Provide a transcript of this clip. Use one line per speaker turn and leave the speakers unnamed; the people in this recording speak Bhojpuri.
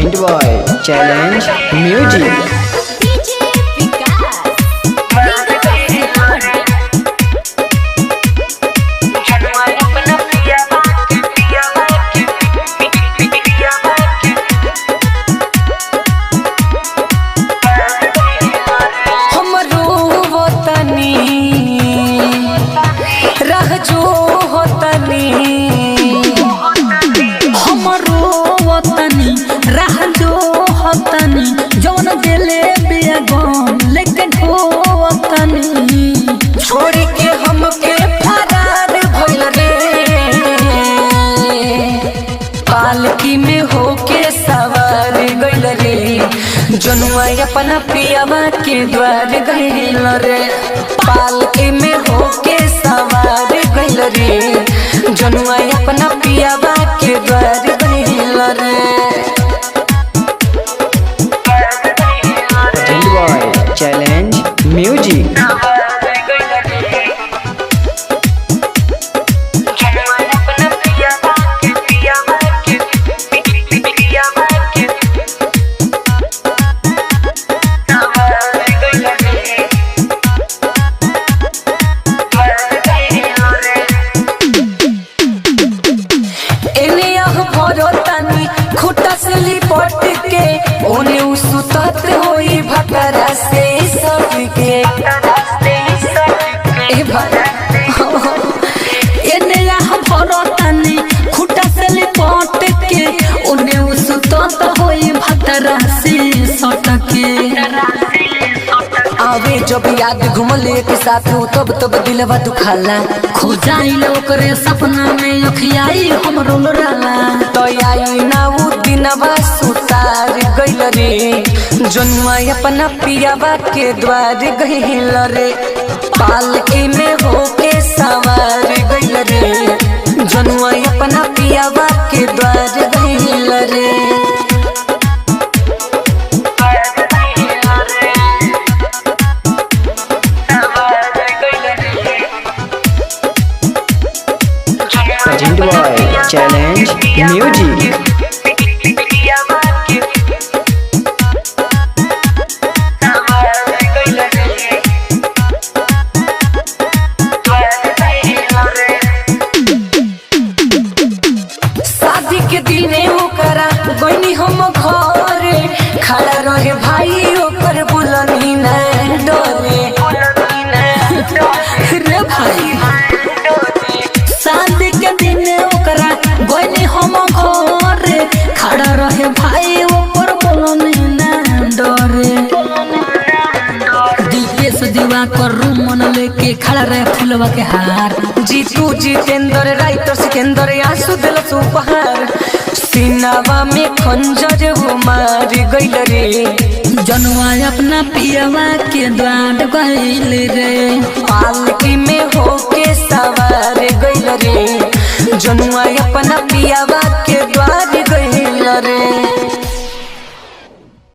Present by Challenge music.
जौन दिले बेगम लेकिन छोड़ के हमके फरार भइल रे। पालकी में होके सवार गइल रे। जनुआ अपना पियावा के द्वार गइल रे। पालकी में होके सवार गइल रे। जनुआ अपना पियावा के द्वार गइल रे।
Challenge music. खुटा से लिपट के ओने सुतत होई भकरा से सबके ए भाई एने यहाँ भरतानी खुटा से लिपट के ओने सुतत होई भकरा से सटके। आवे जब याद घुमले के साथ तब दिलवा दुखाला। खो जाइल ओकरे सपना में अखियाई हमरो लोराला। तो आई ना उ दिनवा सुतार गइल रे। जनुआ अपना पियावा के द्वार गइल रे। पालकी में होके सवार गइल रे। जनुआ अपना पियावा के द्वार गइल रे। Present by Challenge Music.
शादी के दिने ओकरा गइनी हम घरे। खड़ा रहे भाई ओकर बुलनी न डरे रे भाई। शादी के दिने ओकरा गइनी हम घरे। खड़ा रहे भाई ओकर बुलनी न डरे। दीपेश दीवा कर मन लेके खड़ा रहे फुलवा के हार। जीतू जितेंद्र राइटर सिकंदर आंसू दिल उपहार। सीनावा में खंजर वो मार गइल रे। जनुआ अपना पियावा के द्वार गइल रे। पालकी में होके सवार गइल रे। जनुआ अपना पियावा